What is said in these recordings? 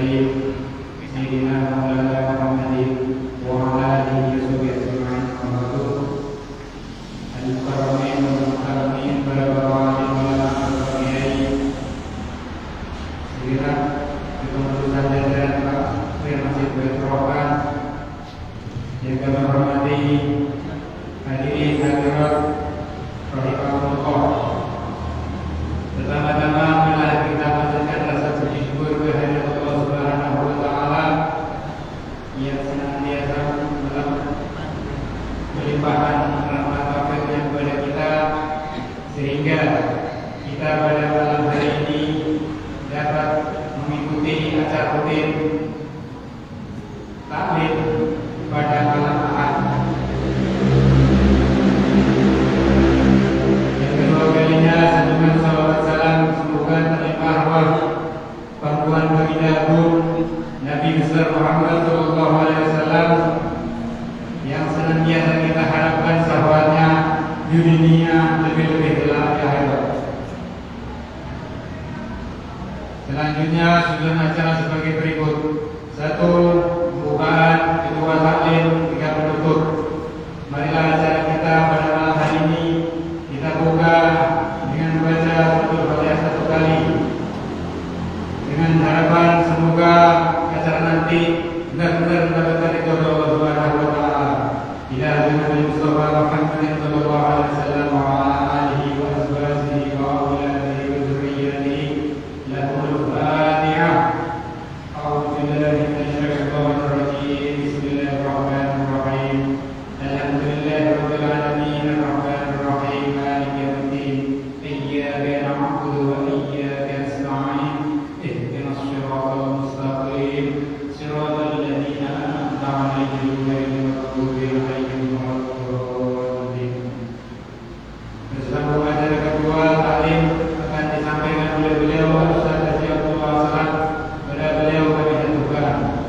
الكريم سيدنا مولانا محمد وعلى آله وصحبه أجمعين. أما بعد المكرمين والمكرمين para ulama dan kiai, segera kepengurusan jajaran Pak Masjid Baitur Rahman yang kami hormati, hadirin hadirat rahimakumullah. Pertama-tama marilah kita panjatkan rasa puji syukur kehadirat Allah Subhanahu wa taala yang senantiasa melimpahkan rahmat taufik-Nya kepada kita sehingga kita pada malam hari ini dapat mengikuti acara rutin taklim pada malam Ahad. Yang kedua kalinya sanjungan salawat salam semoga terlimpah ruah pangkuan baginda agung Nabi besar Muhammad sallallahu alaihi wasallam yang senantiasa kita harapkan sahabatnya di dunia lebih-lebih kelak di akhirat. Selanjutnya susunan acara sebagai berikut: 1. Pembukaan, kedua taklim, 3 penutup. Marilah acara kita pada malam hari ini kita buka dengan membaca suratul Fatihah 1 kali dengan harapan semoga acara nanti benar-benar mendapatkan ridho Allah Subhanahu wa taala. Ila Nabi Mustafa Muhammad sallallahu alaihi wasallam wa ala alihi wa azwajihi wa auladihi wa dzurriyyatihi. Lahul Fatihah. A'udzu billahi minasyaitonir rajim. Bismillahirrahmanirrahim. Alhamdulillahirabbil alamin arrahmanir rahim maliki yaumiddin. Iyyaka na'budu wa iyyaka nasta'in. Ihdinas siratal mustaqim. Siratal ladzina an'amta 'alaihim ghairil maghdubi 'alaihim waladdallin. Bersambung acara kedua taklim akan disampaikan oleh beliau Ustaz Abdullah Salam. Pada beliau kami aturkan.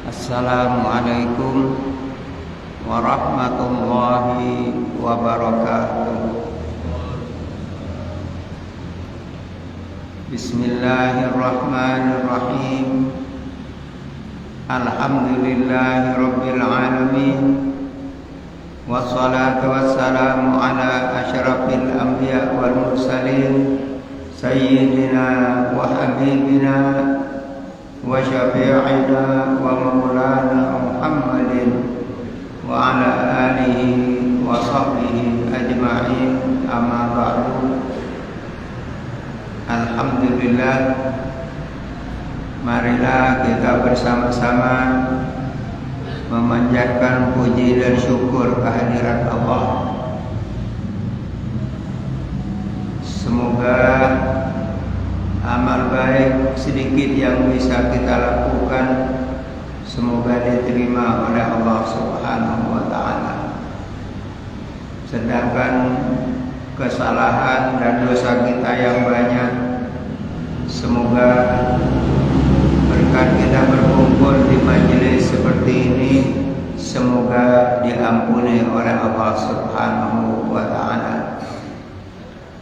Assalamualaikum warahmatullahi wabarakatuh. Bismillahirrahmanirrahim. Alhamdulillahi rabbil alamin. Wassalatu wassalamu ala asyrafil anbiya wal mursalin sayyidina wa habibina wa syafi'ina wa maulana Muhammadin wa ala alihi wa sahbihi ajma'in. Amma ba'du. Alhamdulillah, marilah kita bersama-sama memanjatkan puji dan syukur kehadirat Allah. Semoga amal baik sedikit yang bisa kita lakukan semoga diterima oleh Allah Subhanahu wa taala. Sedangkan kesalahan dan dosa kita yang banyak semoga berkat kita berkumpul di majelis seperti ini semoga diampuni oleh Allah Subhanahu wa taala.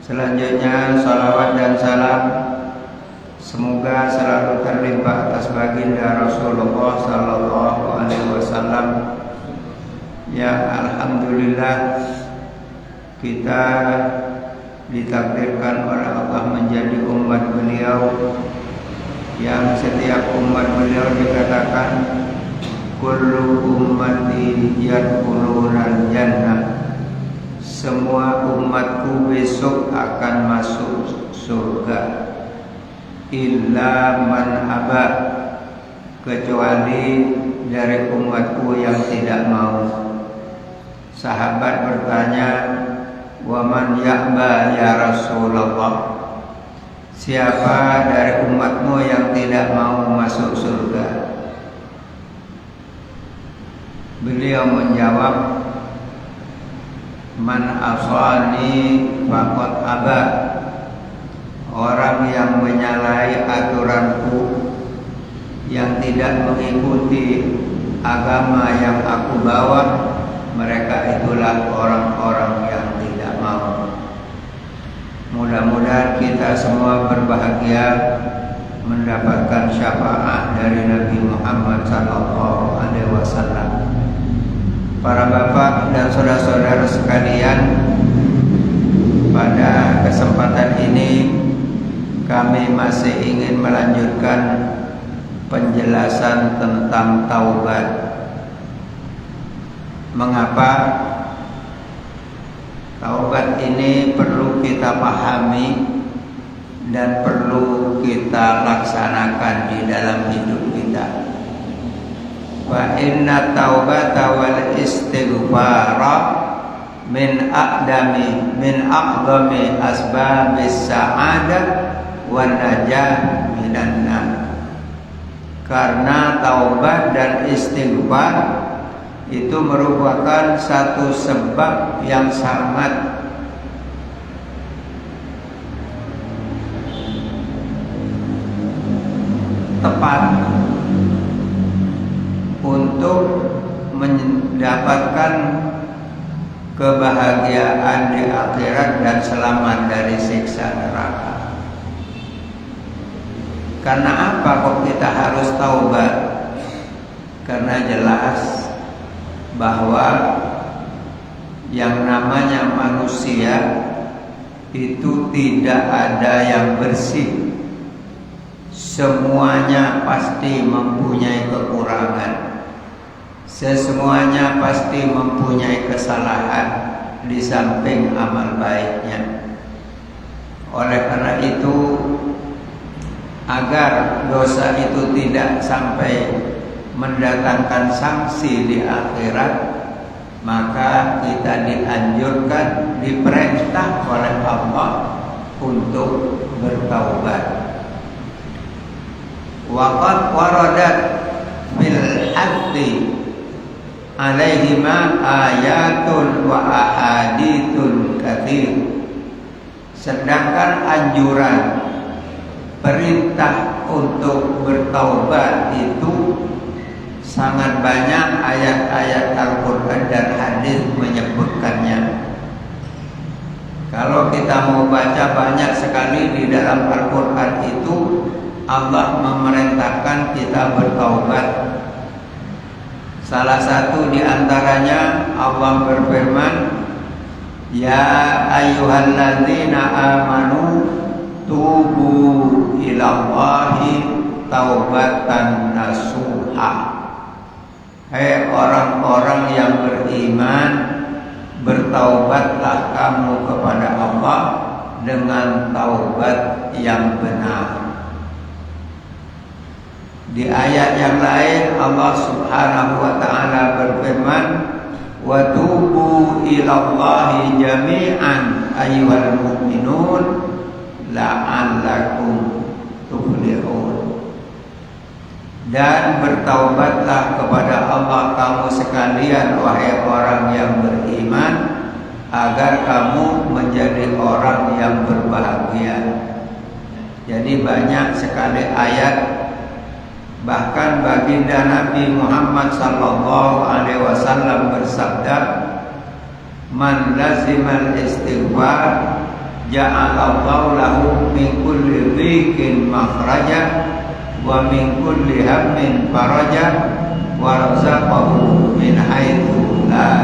Selanjutnya salawat dan salam semoga selalu terlimpah atas baginda Rasulullah sallallahu alaihi wasallam yang alhamdulillah kita ditakdirkan oleh Allah menjadi umat beliau, yang setiap umat beliau dikatakan kullu ummati yadkhulunal jannah, semua umatku besok akan masuk surga, illa man aba, kecuali dari umatku yang tidak mau. Sahabat bertanya, wa man ya'ba ya Rasulullah, siapa dari umatmu yang tidak mau masuk surga? Beliau menjawab, man asani faqad aba, orang yang menyalahi aturanku, yang tidak mengikuti agama yang aku bawa, mereka itulah orang-orang yang tidak mau. Mudah-mudahan kita semua berbahagia mendapatkan syafaat dari Nabi Muhammad SAW. Para bapak dan saudara-saudara sekalian, pada kesempatan ini kami masih ingin melanjutkan penjelasan tentang taubat. Mengapa taubat ini perlu kita pahami dan perlu kita laksanakan di dalam hidup kita? Wa inna taubata wal istighfara min aqdami asbabis sa'adah wan najah minan nar. Karena taubat dan istighfar itu merupakan satu sebab yang sangat tepat untuk mendapatkan kebahagiaan di akhirat dan selamat dari siksa neraka. Karena apa kok kita harus taubat? Karena jelas bahwa yang namanya manusia itu tidak ada yang bersih. Semuanya pasti mempunyai kekurangan. Semuanya pasti mempunyai kesalahan di samping amal baiknya. Oleh karena itu, agar dosa itu tidak sampai mendatangkan sanksi di akhirat, maka kita dianjurkan, diperintah oleh Allah untuk bertaubat. Waqad waradat bil haqqi alaihima ayatun wa ahaditsun katsir. Sedangkan anjuran perintah untuk bertaubat itu sangat banyak ayat-ayat Al-Quran dan hadis menyebutkannya. Kalau kita mau baca, banyak sekali di dalam Al-Quran itu Allah memerintahkan kita bertaubat. Salah satu di antaranya Allah berfirman, ya ayyuhalladzina amanu tubu ilallahi taubatan nasuha. Hai orang-orang yang beriman, bertaubatlah kamu kepada Allah dengan taubat yang benar. Di ayat yang lain Allah Subhanahu wa taala berfirman, wa tubu ilallahi jami'an ayyuhal mu'minun la'allakum tuflihun. Dan bertaubatlah kepada Allah kamu sekalian, wahai orang yang beriman, agar kamu menjadi orang yang berbahagia. Jadi banyak sekali ayat. Bahkan baginda Nabi Muhammad SAW bersabda, man lazimal istighfar ja'alallahu lahu min kulli dhiqin makhraja wa min kulli hammin faraja wa razaqahu min haitsu la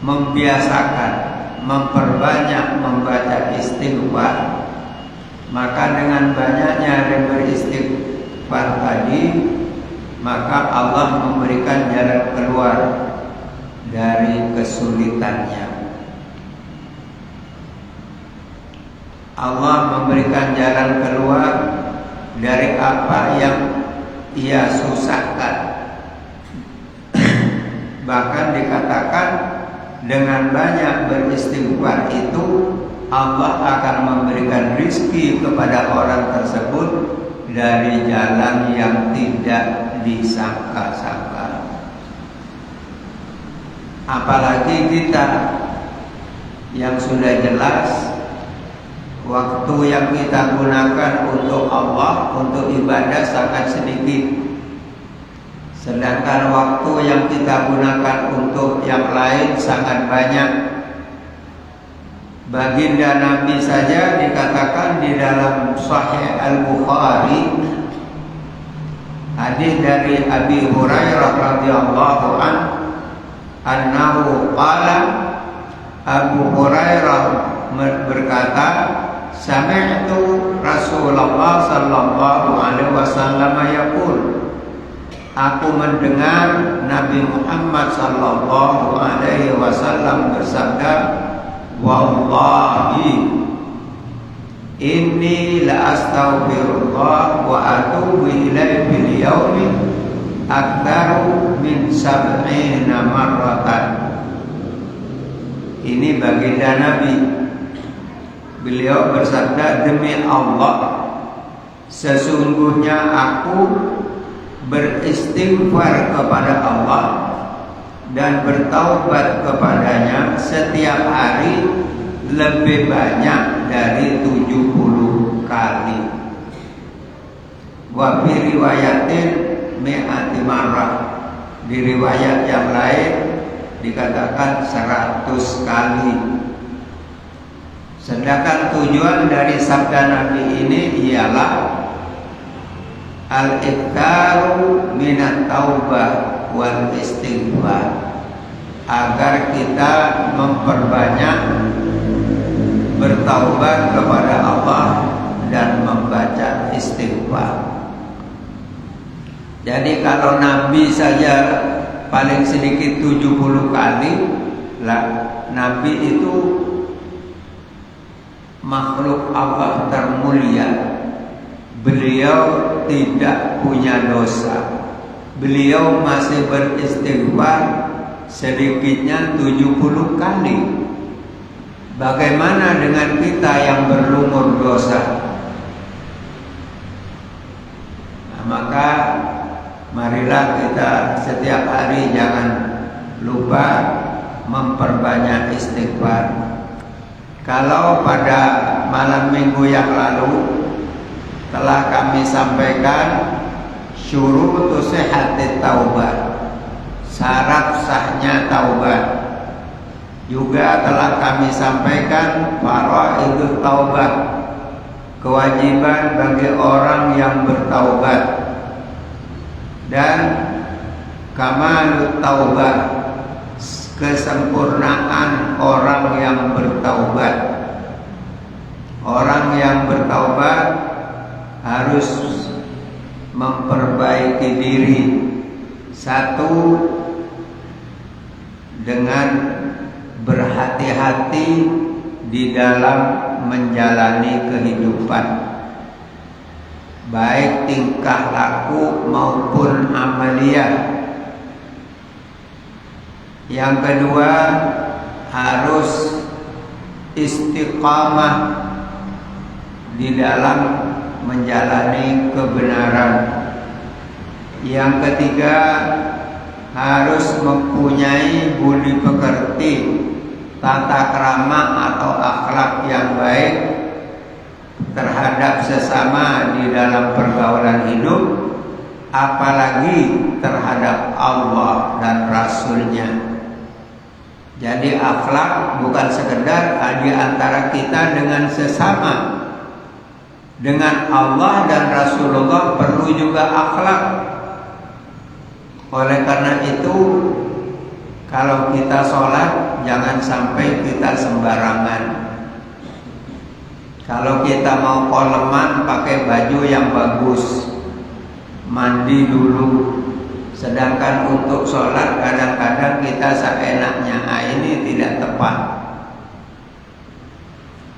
membiasakan, memperbanyak membaca istighfar, maka dengan banyaknya beristighfar tadi, maka Allah memberikan jalan keluar dari kesulitannya. Allah memberikan jalan keluar dari apa yang ia susahkan. Bahkan dikatakan dengan banyak beristighfar itu Allah akan memberikan rizki kepada orang tersebut dari jalan yang tidak disangka-sangka. Apalagi kita yang sudah jelas waktu yang kita gunakan untuk Allah, untuk ibadah sangat sedikit. Sedangkan waktu yang kita gunakan untuk yang lain sangat banyak. Baginda Nabi saja dikatakan di dalam Sahih Al-Bukhari, hadis dari Abi Hurairah radhiyallahu anhu qala, Abu Hurairah berkata, sami'tu Rasulullah sallallahu alaihi wasallam yaqul, aku mendengar Nabi Muhammad sallallahu alaihi wasallam bersabda, wallahi inni la astaghfirullah wa atubu ilaihi fil yaumi aktsaru min 70 marratan. Ini baginda Nabi. Beliau bersabda, demi Allah, sesungguhnya aku beristighfar kepada Allah dan bertaubat kepadanya setiap hari lebih banyak dari 70 kali. Wa fi riwayatin mi'ati marrah, di riwayat yang lain dikatakan 100 kali. Sedangkan tujuan dari sabda Nabi ini ialah al-iktaru minat taubah wal istighfar, agar kita memperbanyak bertaubat kepada Allah dan membaca istighfar. Jadi kalau Nabi saja paling sedikit 70 kali lah, Nabi itu makhluk Allah termulia. Beliau tidak punya dosa. Beliau masih beristighfar sedikitnya 70 kali. Bagaimana dengan kita yang berlumur dosa? Nah, maka marilah kita setiap hari jangan lupa memperbanyak istighfar. Kalau pada malam minggu yang lalu telah kami sampaikan syurutu sihhatit taubah, syarat sahnya taubat. Juga telah kami sampaikan faraidut taubat, kewajiban bagi orang yang bertaubat, dan kamalut taubat, kesempurnaan orang yang bertaubat. Orang yang bertaubat harus memperbaiki diri. Satu, dengan berhati-hati di dalam menjalani kehidupan, baik tingkah laku maupun amaliyah. Yang kedua, harus istiqamah di dalam menjalani kebenaran. Yang ketiga, harus mempunyai budi pekerti, tata krama atau akhlak yang baik terhadap sesama di dalam pergaulan hidup, apalagi terhadap Allah dan Rasul-Nya. Jadi akhlak bukan sekedar di antara kita dengan sesama, dengan Allah dan Rasulullah perlu juga akhlak. Oleh karena itu kalau kita sholat jangan sampai kita sembarangan. Kalau kita mau koleman pakai baju yang bagus, mandi dulu. Sedangkan untuk sholat kadang-kadang kita seenaknya. Ini tidak tepat.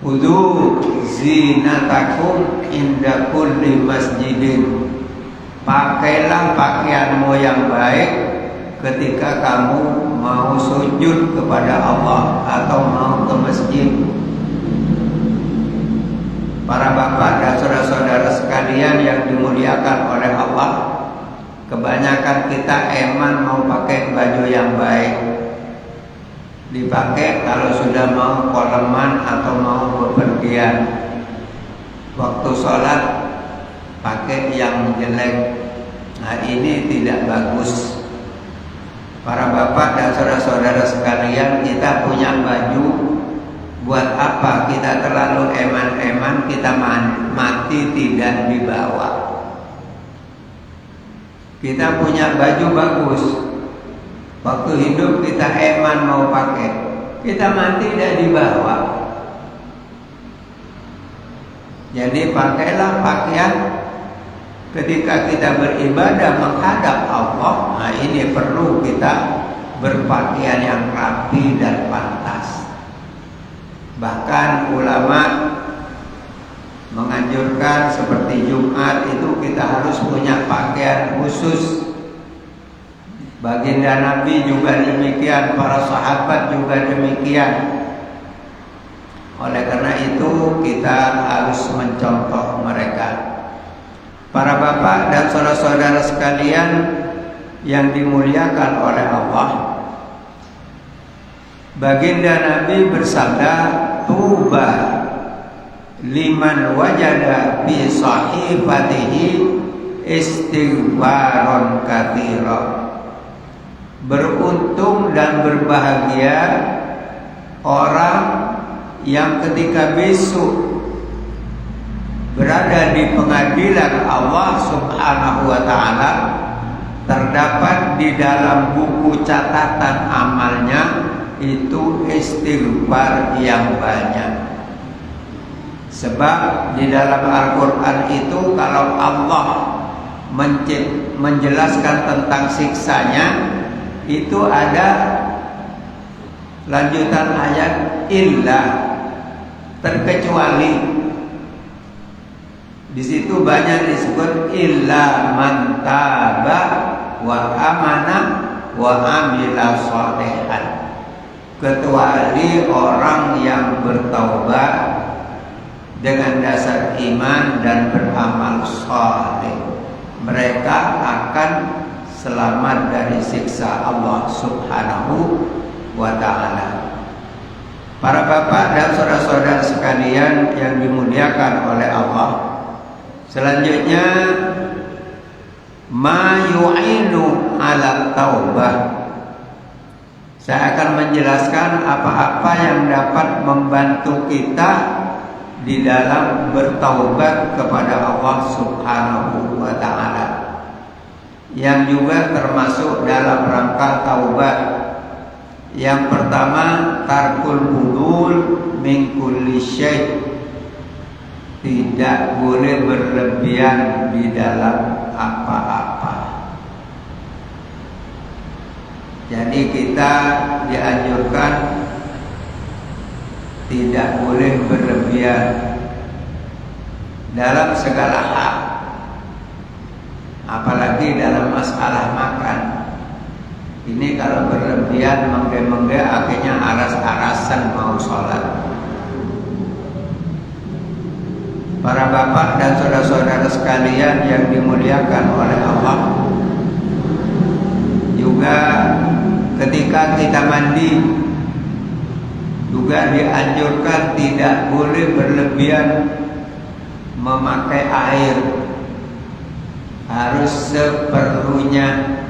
Khudhu zinatakum inda kulli masjidin. Pakailah pakaianmu yang baik ketika kamu mau sujud kepada Allah atau mau ke masjid. Para bapak dan saudara-saudara sekalian yang dimuliakan oleh Allah, kebanyakan kita eman mau pakai baju yang baik. Dipakai kalau sudah mau koleman atau mau bepergian. Waktu sholat pakai yang jelek. Nah, ini tidak bagus. Para bapak dan saudara-saudara sekalian, kita punya baju. Buat apa kita terlalu eman-eman, kita mati tidak dibawa. Kita punya baju bagus. Waktu hidup kita eman mau pakai, kita mati tidak dibawa. Jadi pakailah pakaian ketika kita beribadah menghadap Allah. Nah, ini perlu kita berpakaian yang rapi dan pantas. Bahkan ulama menganjurkan seperti Jumat itu kita harus punya pakaian khusus. Baginda Nabi juga demikian, para sahabat juga demikian. Oleh karena itu kita harus mencontoh mereka. Para bapak dan saudara-saudara sekalian yang dimuliakan oleh Allah, Baginda Nabi bersabda, tuba liman wajada fi sahifatihi istighfaron katsira. Beruntung dan berbahagia orang yang ketika besok berada di pengadilan Allah Subhanahu wa ta'ala, terdapat di dalam buku catatan amalnya itu istighfar yang banyak. Sebab di dalam Al-Quran itu kalau Allah menjelaskan tentang siksanya, itu ada lanjutan ayat illa, terkecuali. Di situ banyak disebut illa man taba wa amana wa amila sholihan. Kecuali orang yang bertaubat dengan dasar iman dan beramal saleh, mereka akan selamat dari siksa Allah Subhanahu wa ta'ala. Para bapak dan saudara-saudara sekalian yang dimuliakan oleh Allah, selanjutnya ma yu'inu ala taubah. Saya akan menjelaskan apa-apa yang dapat membantu kita di dalam bertaubat kepada Allah Subhanahu wa ta'ala, yang juga termasuk dalam rangka taubat. Yang pertama, tarkul budul min kulli syai'. Tidak boleh berlebihan di dalam apa-apa. Jadi kita dianjurkan tidak boleh berlebihan dalam segala hal, apalagi dalam masalah makan. Ini kalau berlebihan mengge-mengge akhirnya aras-arasan mau sholat. Para bapak dan saudara-saudara sekalian yang dimuliakan oleh Allah, juga ketika kita mandi juga dianjurkan tidak boleh berlebihan memakai air, harus seperlunya.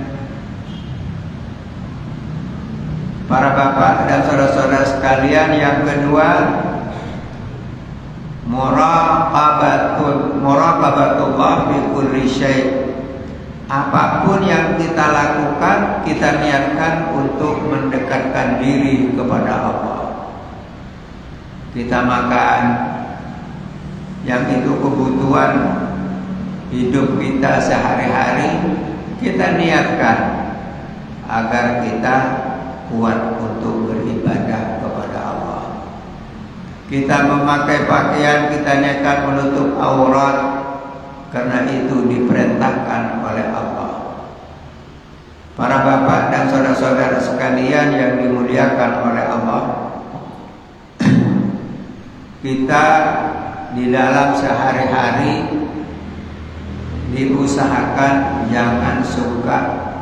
Para bapak dan saudara-saudara sekalian, yang kedua, muraqabatullah fi kulli syai'. apapun yang kita lakukan, kita niatkan untuk mendekatkan diri kepada Allah. Kita makan, yang itu kebutuhan hidup kita sehari-hari, kita niatkan agar kita kuat untuk beribadah kepada Allah. Kita memakai pakaian, kita niatkan menutup aurat, karena itu diperintahkan oleh Allah. Para bapak dan saudara-saudara sekalian yang dimuliakan oleh Allah, kita di dalam sehari-hari diusahakan jangan suka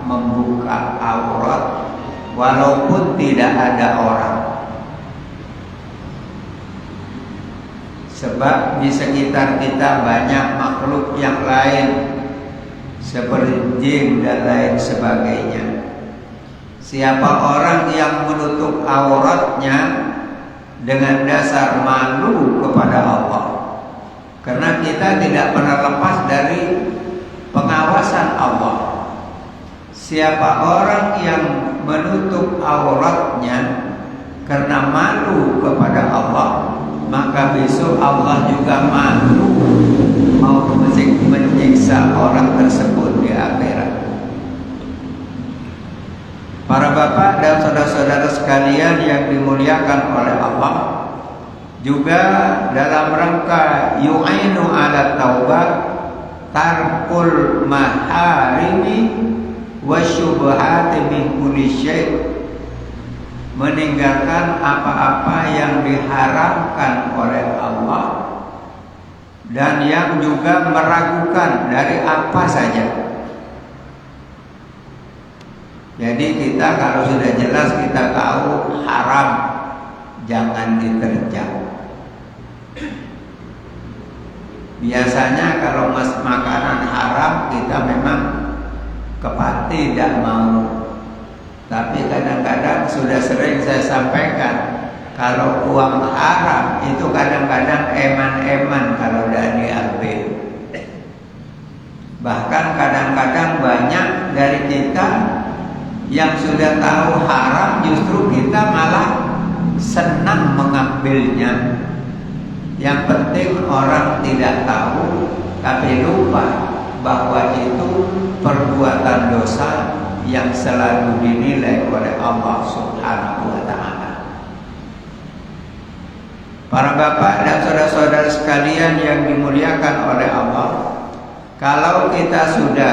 membuka aurat walaupun tidak ada orang. Sebab di sekitar kita banyak makhluk yang lain seperti jin dan lain sebagainya. Siapa orang yang menutup auratnya dengan dasar malu kepada Allah, karena kita tidak pernah lepas dari pengawasan Allah. Siapa orang yang menutup auratnya karena malu kepada Allah, maka besok Allah juga malu mau menyiksa orang tersebut di akhirat. Para bapak dan saudara-saudara sekalian yang dimuliakan oleh Allah, juga dalam rangka yu'ainu ala taubat, tarkul maharimi wa syubhati min kulli syai', meninggalkan apa-apa yang diharamkan oleh Allah dan yang juga meragukan dari apa saja. Jadi kita kalau sudah jelas kita tahu haram, jangan diterjang. Biasanya kalau makanan haram kita memang kepati tidak mau. Tapi kadang-kadang sudah sering saya sampaikan, kalau uang haram itu kadang-kadang eman-eman kalau tidak diambil. Bahkan kadang-kadang banyak dari kita yang sudah tahu haram, justru kita malah senang mengambilnya. Yang penting orang tidak tahu, tapi lupa bahwa itu perbuatan dosa yang selalu dinilai oleh Allah Subhanahu wa ta'ala. Para bapak dan saudara-saudara sekalian yang dimuliakan oleh Allah, kalau kita sudah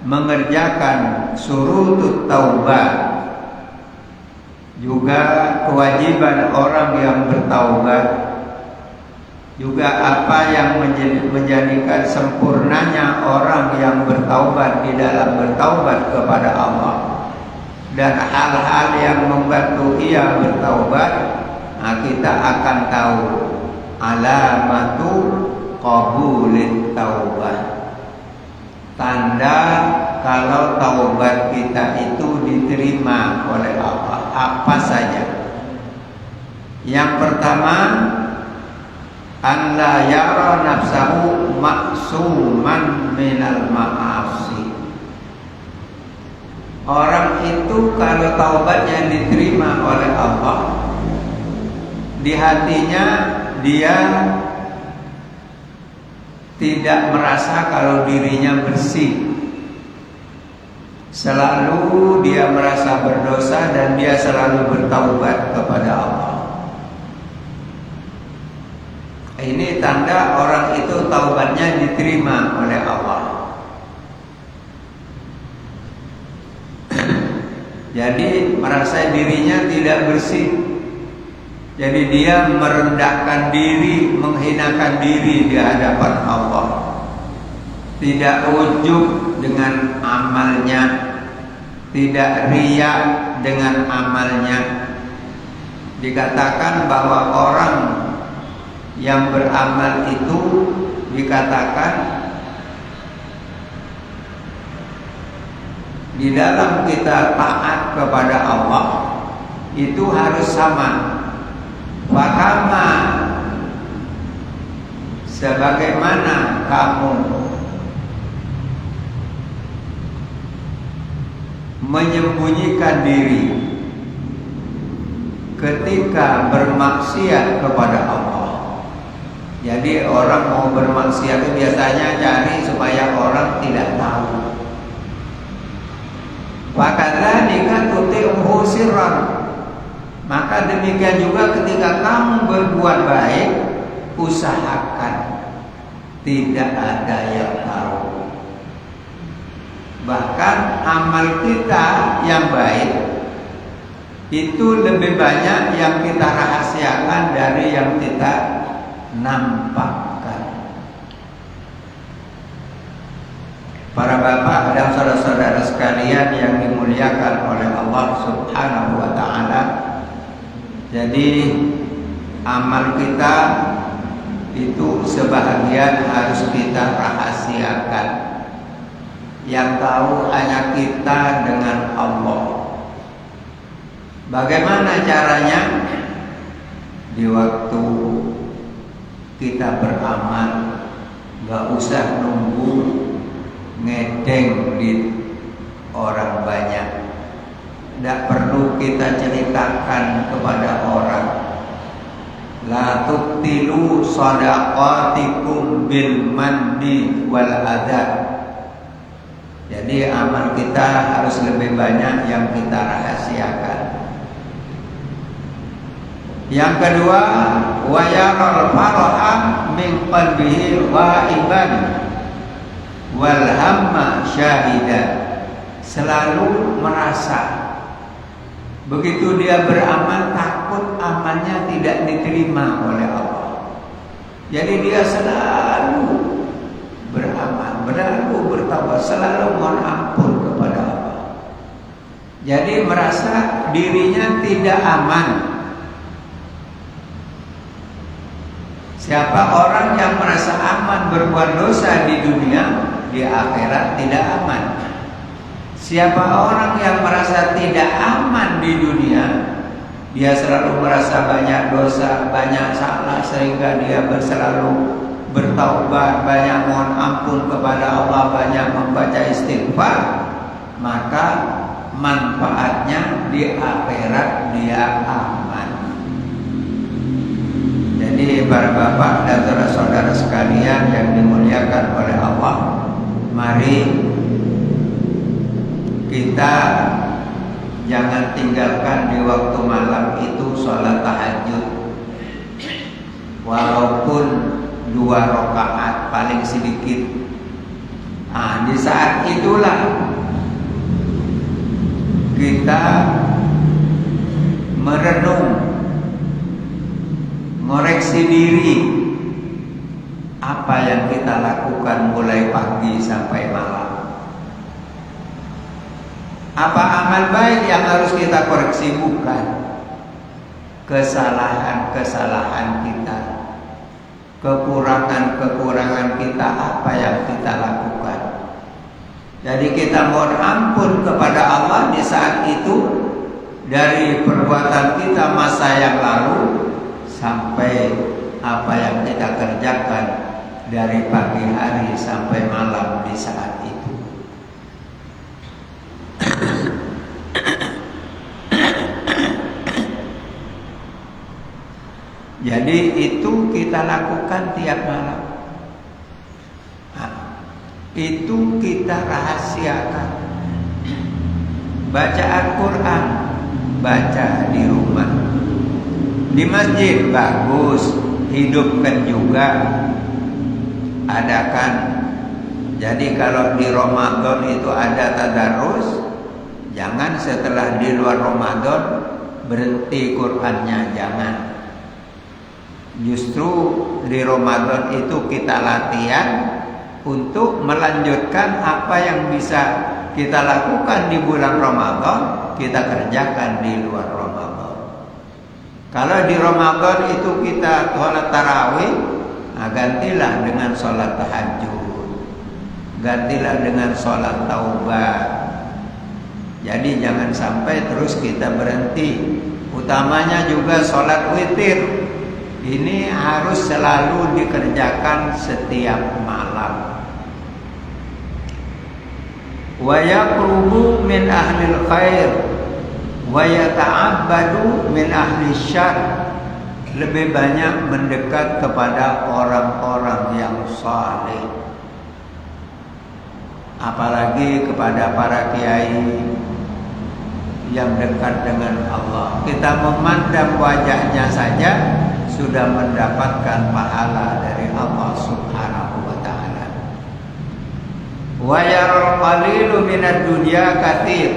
mengerjakan surutut taubah, juga kewajiban orang yang bertaubat, juga apa yang menjadikan sempurnanya orang yang bertaubat di dalam bertaubat kepada Allah, dan hal-hal yang membantu ia bertaubat, nah kita akan tahu alamatu qabulit taubah, tanda kalau taubat kita itu diterima oleh Allah. Apa saja? Yang pertama, an la yara nafsahu ma'suman minal ma'asi. Orang itu kalau taubatnya diterima oleh Allah, di hatinya dia tidak merasa kalau dirinya bersih. Selalu dia merasa berdosa dan dia selalu bertaubat kepada Allah. Ini tanda orang itu taubatnya diterima oleh Allah. Jadi merasa dirinya tidak bersih. Jadi dia merendahkan diri, menghinakan diri di hadapan Allah. Tidak ujub dengan amalnya, tidak riya dengan amalnya. Dikatakan bahwa orang yang beramal itu dikatakan di dalam kita taat kepada Allah itu harus sama. Fakama, sebagaimana kamu menyembunyikan diri ketika bermaksiat kepada Allah. Jadi orang mau bermaksiat itu biasanya cari supaya orang tidak tahu. Fakadzalika tuti'uhu sirran. Maka demikian juga ketika kamu berbuat baik, usahakan tidak ada yang tahu. Bahkan amal kita yang baik itu lebih banyak yang kita rahasiakan dari yang kita nampakkan. Para bapak dan saudara-saudara sekalian yang dimuliakan oleh Allah Subhanahu wa taala. Jadi amal kita itu sebahagian harus kita rahasiakan. Yang tahu hanya kita dengan Allah. Bagaimana caranya? Di waktu kita beramal, gak usah nunggu ngedeng di orang banyak. Tidak perlu kita ceritakan kepada orang. La tubtilu shadaqatikum bil manni wal adha. Jadi amal kita harus lebih banyak yang kita rahasiakan. Yang kedua, wa yaral faraha min qalbihi ghaiban wal hamma syahidan. Selalu merasa begitu dia beramal takut amalnya tidak diterima oleh Allah. Jadi dia selalu beramal, selalu bertaubat, selalu mohon ampun kepada Allah. Jadi merasa dirinya tidak aman. Siapa orang yang merasa aman berbuat dosa di dunia, di akhirat tidak aman. Siapa orang yang merasa tidak aman di dunia, dia selalu merasa banyak dosa, banyak salah, sehingga dia selalu bertaubat, banyak mohon ampun kepada Allah, banyak membaca istighfar, maka manfaatnya di akhirat dia aman. Jadi para bapak dan saudara-saudara sekalian yang dimuliakan oleh Allah, mari kita jangan tinggalkan di waktu malam itu sholat tahajud. Walaupun 2 rakaat paling sedikit. Nah, di saat itulah kita merenung, ngoreksi diri apa yang kita lakukan mulai pagi sampai malam. Apa amal baik yang harus kita koreksi? Bukan kesalahan-kesalahan kita, kekurangan-kekurangan kita, apa yang kita lakukan. Jadi kita mohon ampun kepada Allah di saat itu dari perbuatan kita masa yang lalu sampai apa yang kita kerjakan dari pagi hari sampai malam di saat itu. Jadi itu kita lakukan tiap malam. Itu kita rahasiakan. Baca Al-Quran, baca di rumah. Di masjid bagus, hidupkan juga, adakan. Jadi kalau di Ramadan itu ada tadarus, jangan setelah di luar Ramadan berhenti Qurannya, jangan. Justru di Ramadan itu kita latihan untuk melanjutkan apa yang bisa kita lakukan di bulan Ramadan, kita kerjakan di luar Ramadan. Kalau di Ramadan itu kita sholat tarawih, nah gantilah dengan sholat tahajud, gantilah dengan sholat taubat. Jadi jangan sampai terus kita berhenti. Utamanya juga sholat witir. Ini harus selalu dikerjakan setiap malam. wa yaqrubu min ahlil khair wa yata'abbadu min ahli syarr, lebih banyak mendekat kepada orang-orang yang saleh, apalagi kepada para kiai yang dekat dengan Allah. Kita memandang wajahnya saja sudah mendapatkan pahala dari Allah Subhanahu wa taala. Wa yaral qalilu minad dunya katsir.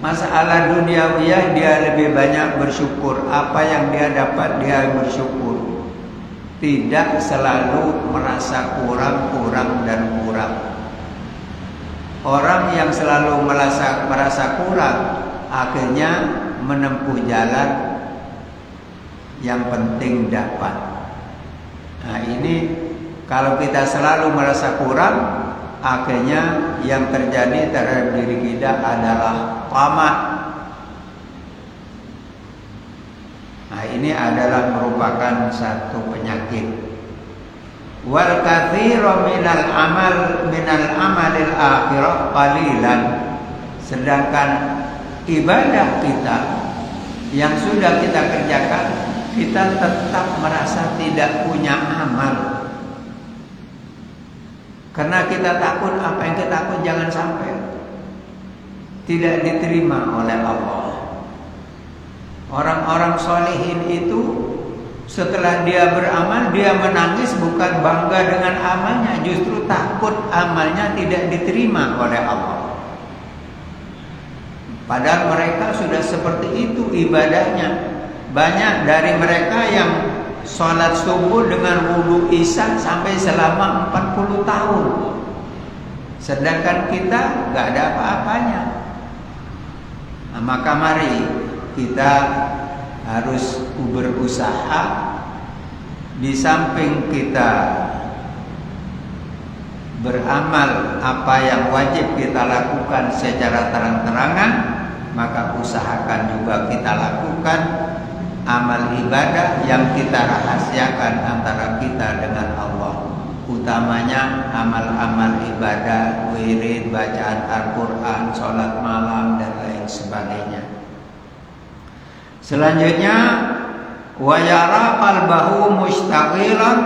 Masalah duniawiyah dia lebih banyak bersyukur. Apa yang dia dapat dia bersyukur. Tidak selalu merasa kurang dan kurang. Orang yang selalu merasa kurang akhirnya menempuh jalan yang penting dapat. Nah ini kalau kita selalu merasa kurang, akhirnya yang terjadi terhadap diri kita adalah tamak. Nah ini adalah merupakan satu penyakit. Wal katsiru minal amalil akhirah qalilan. Sedangkan ibadah kita yang sudah kita kerjakan, kita tetap merasa tidak punya amal. Karena kita takut apa yang kita takut jangan sampai tidak diterima oleh Allah. Orang-orang solehin itu setelah dia beramal, dia menangis bukan bangga dengan amalnya, justru takut amalnya tidak diterima oleh Allah. Padahal mereka sudah seperti itu ibadahnya. Banyak dari mereka yang sholat subuh dengan wudu isya sampai selama 40 tahun. Sedangkan kita gak ada apa-apanya. Nah, maka mari kita harus berusaha, di samping kita beramal apa yang wajib kita lakukan secara terang-terangan, maka usahakan juga kita lakukan amal ibadah yang kita rahasiakan antara kita dengan Allah, utamanya amal-amal ibadah, wirid, bacaan Al-Quran, sholat malam dan lain sebagainya. Selanjutnya, wa yara qalbahu mustaghilan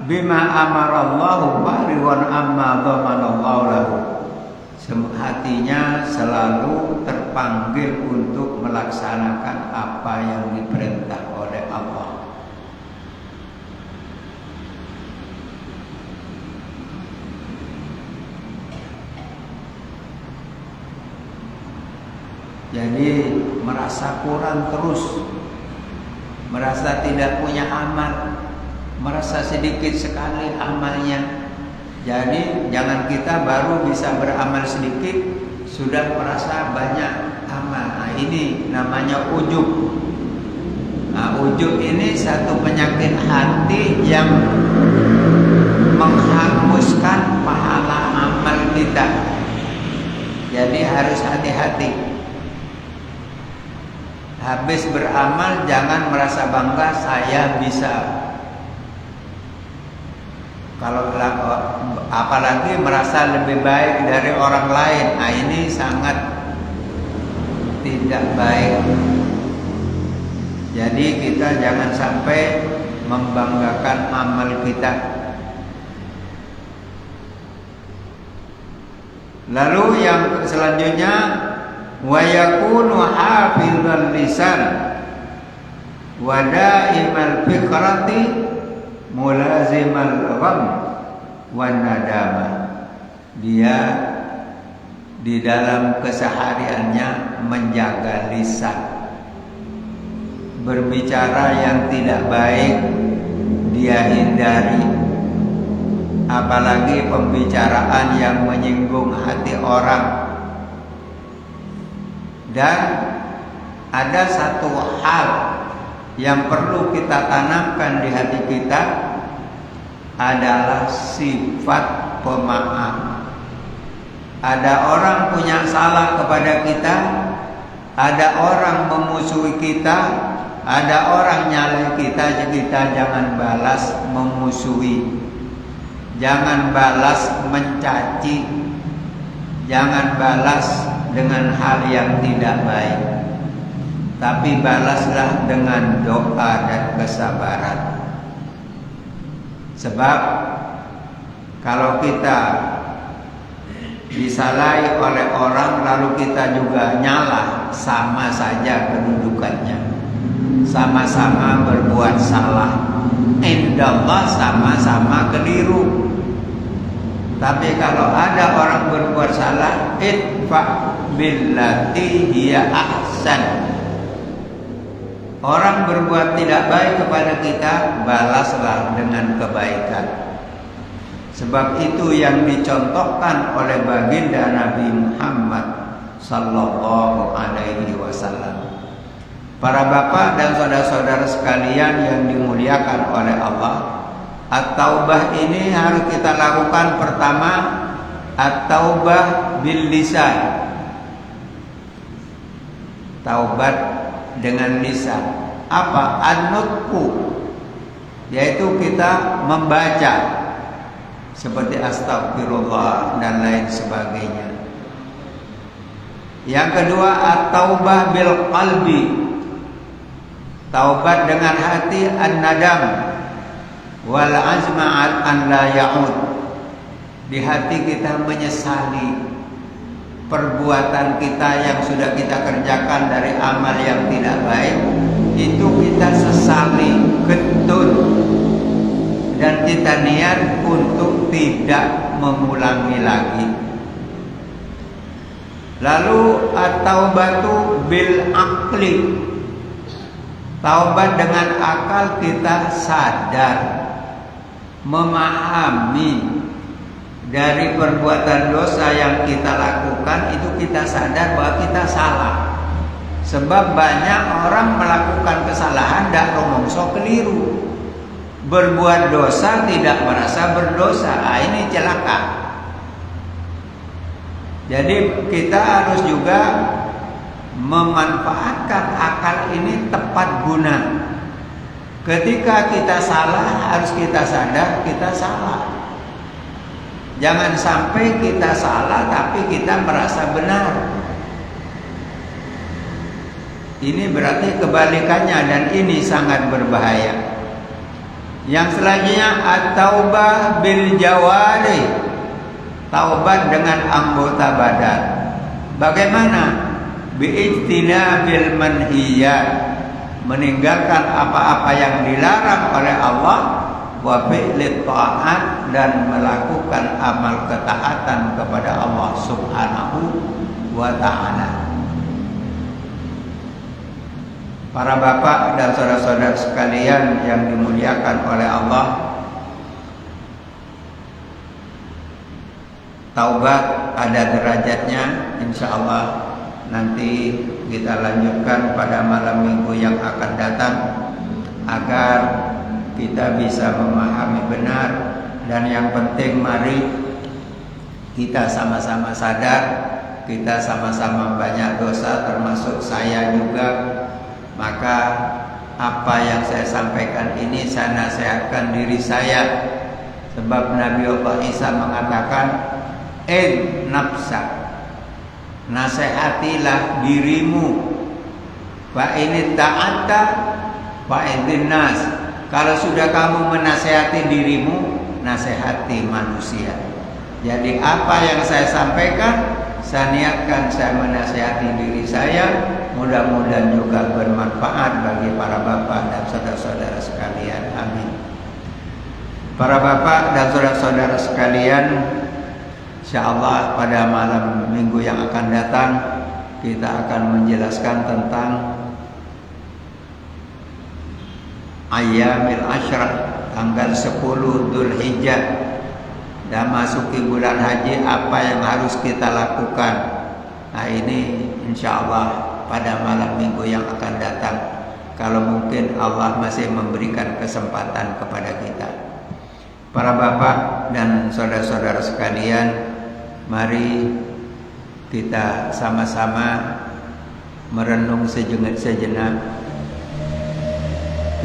bima amarallahu ba'riwan amma dhamanallahu lahu. Hatinya selalu terpanggil untuk melaksanakan apa yang diperintah oleh Allah. Jadi merasa kurang terus, merasa tidak punya amal, merasa sedikit sekali amalnya. Jadi jangan kita baru bisa beramal sedikit sudah merasa banyak amal. Nah ini namanya ujub. Nah ujub ini satu penyakit hati yang menghanguskan pahala amal kita. Jadi harus hati-hati. Habis beramal jangan merasa bangga saya bisa. Kalau apalagi merasa lebih baik dari orang lain, nah ini sangat tidak baik. Jadi kita jangan sampai membanggakan amal kita. Lalu yang selanjutnya, wa yakunu hafizal lisan wa daimal fikrati mulazimal gham wan nadama. Dia di dalam kesehariannya menjaga lisan, berbicara yang tidak baik dia hindari, apalagi pembicaraan yang menyinggung hati orang. Dan ada satu hal yang perlu kita tanamkan di hati kita adalah sifat pemaaf. Ada orang punya salah kepada kita, ada orang memusuhi kita, ada orang nyalahi kita, kita jangan balas memusuhi. Jangan balas mencaci, jangan balas dengan hal yang tidak baik, tapi balaslah dengan doa dan kesabaran. Sebab kalau kita disalahi oleh orang lalu kita juga nyalah, sama saja kedudukannya, sama-sama berbuat salah. Indallah sama-sama keliru. Tapi kalau ada orang berbuat salah, idfa billati hiya ahsan. Orang berbuat tidak baik kepada kita, balaslah dengan kebaikan. Sebab itu yang dicontohkan oleh baginda Nabi Muhammad sallallahu alaihi wasallam. Para bapak dan saudara-saudara sekalian yang dimuliakan oleh Allah, at-taubah ini harus kita lakukan. Pertama, at-taubah bil lisan. Taubat dengan lisan. Apa? An-nutqu, yaitu kita membaca seperti astagfirullah dan lain sebagainya. Yang kedua, at-taubah bil qalbi. Taubat dengan hati, an-nadam wal azma an la ya'ud. Di hati kita menyesali perbuatan kita yang sudah kita kerjakan dari amal yang tidak baik. Itu kita sesali, getun, dan kita niat untuk tidak mengulangi lagi. Lalu at-taubatu bil aqli. Taubat dengan akal, kita sadar, memahami dari perbuatan dosa yang kita lakukan itu, kita sadar bahwa kita salah. Sebab banyak orang melakukan kesalahan dak rumongso keliru. Berbuat dosa tidak merasa berdosa. Ini celaka. Jadi kita harus juga memanfaatkan akal ini tepat guna. Ketika kita salah, harus kita sadar kita salah. Jangan sampai kita salah tapi kita merasa benar. Ini berarti kebalikannya, dan ini sangat berbahaya. Yang selanjutnya, at-taubah bil jawari. Taubat dengan anggota badan. Bagaimana? Bi'ijtinabil manhiyat, meninggalkan apa-apa yang dilarang oleh Allah, wa fi'lit ta'at, dan melakukan amal ketaatan kepada Allah Subhanahu wa ta'ala. Para bapak dan saudara-saudara sekalian yang dimuliakan oleh Allah, taubat ada derajatnya. Insya Allah nanti kita lanjutkan pada malam minggu yang akan datang, agar kita bisa memahami benar. Dan yang penting, mari kita sama-sama sadar kita sama-sama banyak dosa, termasuk saya juga. Maka apa yang saya sampaikan ini saya nasihatkan diri saya. Sebab Nabi Allah Isa mengatakan, nafsak, nasihatilah dirimu. Fa ini ta'atta fa nas. Kalau sudah kamu menasihati dirimu, nasihati manusia. Jadi apa yang saya sampaikan, saya niatkan saya menasihati diri saya. Mudah-mudahan juga bermanfaat bagi para bapak dan saudara-saudara sekalian. Amin. Para bapak dan saudara-saudara sekalian, insyaallah pada malam minggu yang akan datang kita akan menjelaskan tentang Ayyamil Ashrah, tanggal 10 Dzulhijjah, dan masuki bulan haji, apa yang harus kita lakukan. Nah, ini insyaallah pada malam minggu yang akan datang, kalau mungkin Allah masih memberikan kesempatan kepada kita. Para bapak dan saudara-saudara sekalian, mari kita sama-sama merenung sejenak.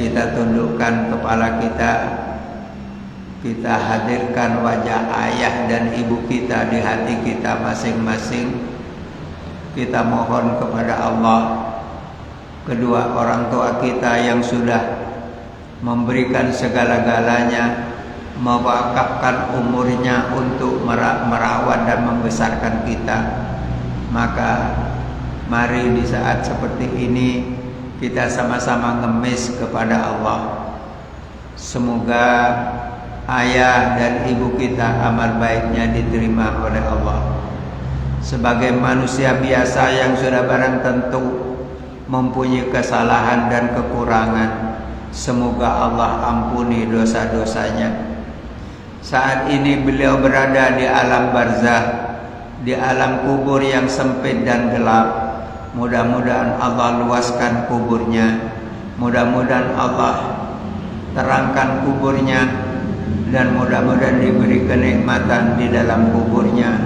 Kita tundukkan kepala kita, kita hadirkan wajah ayah dan ibu kita di hati kita masing-masing. Kita mohon kepada Allah, kedua orang tua kita yang sudah memberikan segala-galanya, mewakafkan umurnya untuk merawat dan membesarkan kita. Maka mari di saat seperti ini kita sama-sama ngemis kepada Allah. Semoga ayah dan ibu kita amal baiknya diterima oleh Allah. Sebagai manusia biasa yang sudah barang tentu mempunyai kesalahan dan kekurangan, semoga Allah ampuni dosa-dosanya. Saat ini beliau berada di alam barzah, di alam kubur yang sempit dan gelap. Mudah-mudahan Allah luaskan kuburnya, mudah-mudahan Allah terangkan kuburnya, dan mudah-mudahan diberi kenikmatan di dalam kuburnya,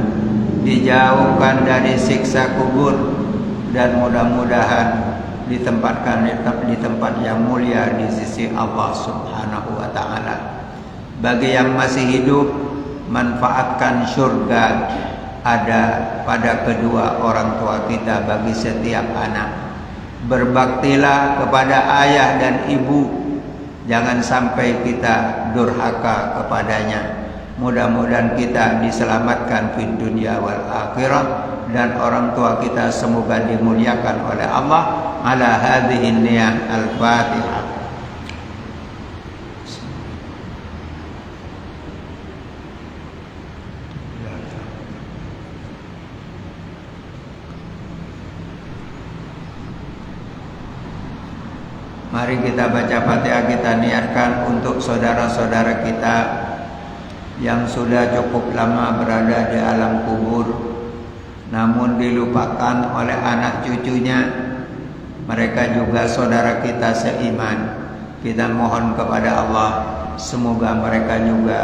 dijauhkan dari siksa kubur, dan mudah-mudahan ditempatkan di tempat yang mulia di sisi Allah Subhanahu wa ta'ala. Bagi yang masih hidup, manfaatkan surga ada pada kedua orang tua kita bagi setiap anak. Berbaktilah kepada ayah dan ibu, jangan sampai kita durhaka kepadanya. Mudah-mudahan kita diselamatkan di dunia wal akhirah, dan orang tua kita semoga dimuliakan oleh Allah. Ala hadhihi niyah al-Fatihah. Mari kita baca Fatihah, kita niatkan untuk saudara-saudara kita yang sudah cukup lama berada di alam kubur, namun dilupakan oleh anak cucunya. Mereka juga saudara kita seiman. Kita mohon kepada Allah, semoga mereka juga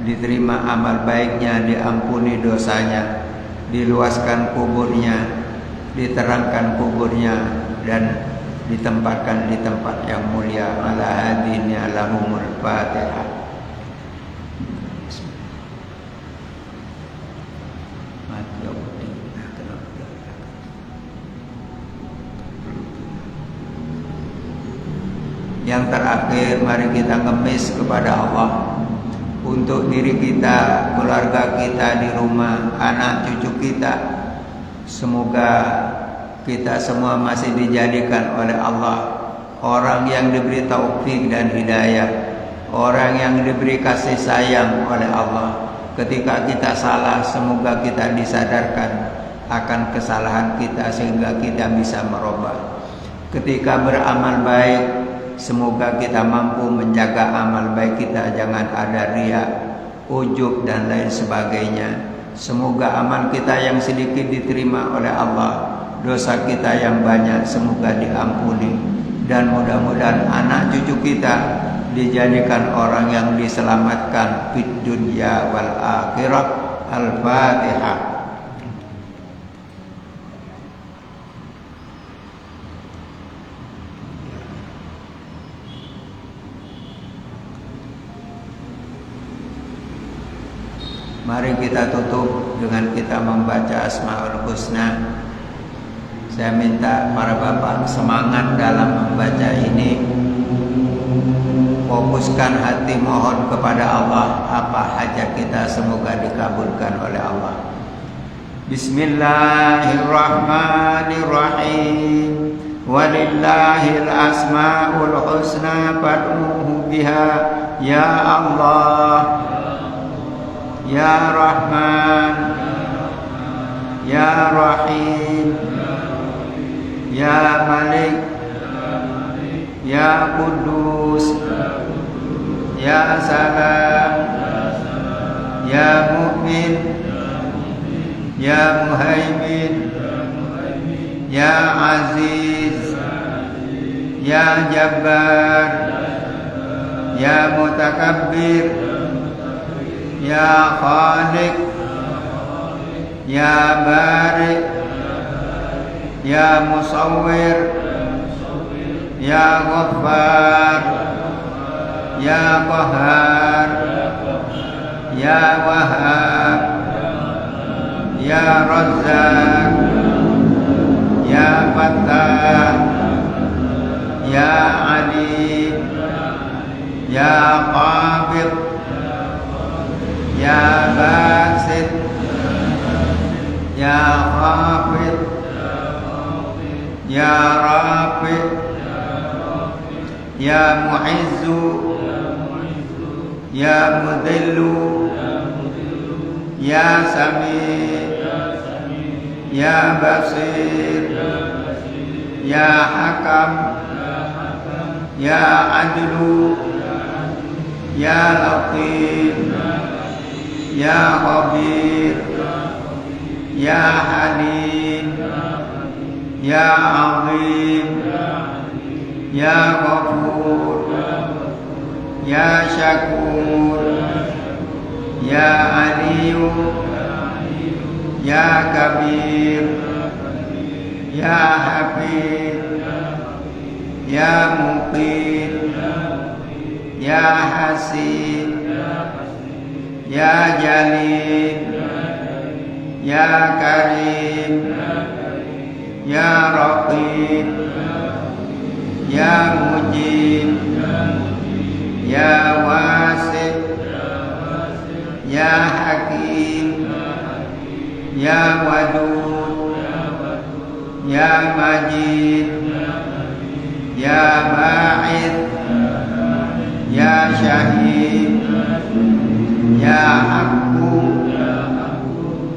diterima amal baiknya, diampuni dosanya, diluaskan kuburnya, diterangkan kuburnya, dan ditempatkan di tempat yang mulia. Ala hadhihi lahumul Fatihah. Yang terakhir, mari kita ngemis kepada Allah untuk diri kita, keluarga kita di rumah, anak cucu kita. Semoga kita semua masih dijadikan oleh Allah orang yang diberi taufik dan hidayah, orang yang diberi kasih sayang oleh Allah. Ketika kita salah, semoga kita disadarkan akan kesalahan kita sehingga kita bisa merubah. Ketika beramal baik, semoga kita mampu menjaga amal baik kita, jangan ada riya, ujub dan lain sebagainya. Semoga amal kita yang sedikit diterima oleh Allah, dosa kita yang banyak semoga diampuni, dan mudah-mudahan anak cucu kita dijadikan orang yang diselamatkan fid dunya wal akhirah. Al-Fatihah. Mari kita tutup dengan kita membaca Asmaul Husna. Saya minta para bapak semangat dalam membaca ini. Fokuskan hati, mohon kepada Allah apa hajat kita, semoga dikabulkan oleh Allah. Bismillahirrahmanirrahim. Walillahil asmaul husna fad'uhu biha. Ya Allah, Ya Rahman, Ya Rahim, Ya Malik, Ya Kudus, Ya Salam, Ya Mu'min, Ya Muhaimin, Ya Aziz, Ya Jabbar, Ya Mutakabbir, Ya Khaliq, Ya Barik, Ya Musawwir, Ya Ghaffar, Ya Qahhar, Ya Wahhab, Ya Razzaq, Ya Fattah, Ya Alim, Ya Qabid, Ya Basit, Ya Khafid, Ya Rafi, Ya Mu'izzu, Ya Mudhillu, Ya Sami, Ya Basir, Ya Hakam, Ya Adlu, Ya Latif, Ya Khabir, Ya Halim, Ya Azim, Ya Ghafur, Ya Syakur, Ya Aliyu, Ya Kabir, Ya Hafid, Ya Muqim, Ya Hasib, Ya Jalil, Ya Karim, Ya Raqib, Ya Mujib, Ya Wasi', Ya Hakim, Ya Wadud, Ya Majid, Ya Ba'id, Ya Syahid, Ya Haqqu,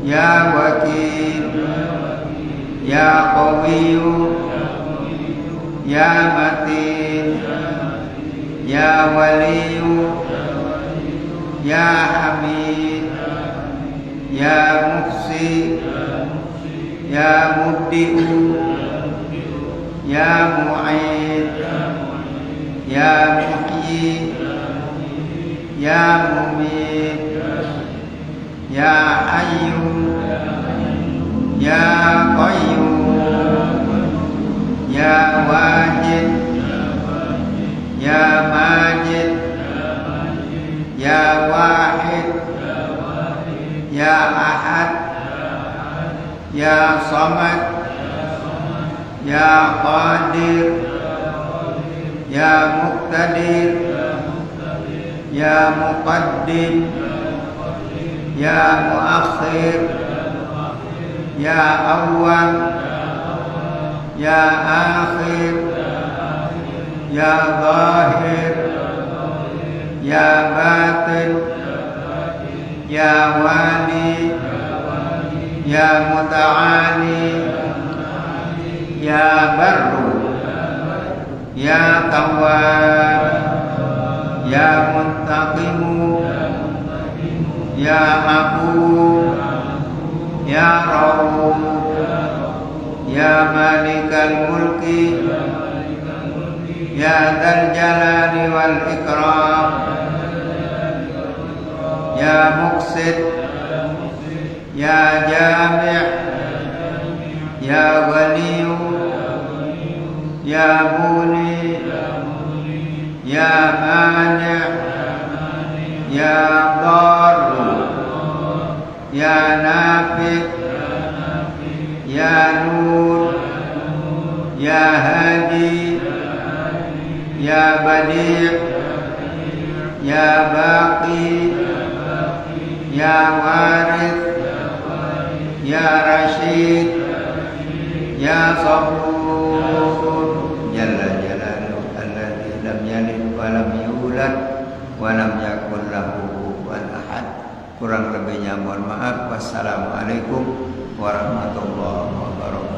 Ya Wakil, Ya Qawiyyu, Ya Matin, Ya Waliyu, Ya Hamid, Ya Muhsi, Ya Mubdi'u, Ya Mu'id, Ya Muhyi, Ya Mumit, Ya Hayyu, Ya Qayyum, Ya Wajid, Ya Majid, Ya Wahid, Ya Ahad, Ya Samad, Ya Qadir, Ya Muqtadir, Ya Muqaddim, Ya Muakhir, Ya Awwal, Ya Akhir, Ya Zahir, Ya Batin, Ya Wali, Ya Muta'ali, Ya Barru, Ya Tawwab, Ya Muntaqimu, Ya Afu, Ya Rauf, Ya Malikal Mulki, Ya Dzal Jalali wal Ikram, Ya Muqsit, Ya Jami', Ya Waliyu, Ya Muni, Ya Mani', Ya Darru, Ya Nafi', Ya Nur, Ya Hadi, Ya Badi', Ya Baqi, Ya Warith, Ya Rashid, Ya Sabur, Jalla Jalaluhu alladzi lam yalid wa lam yulad wa lam yakul lahu kufuwan ahad. Kurang lebihnya mohon maaf. Wassalamualaikum warahmatullahi wabarakatuh.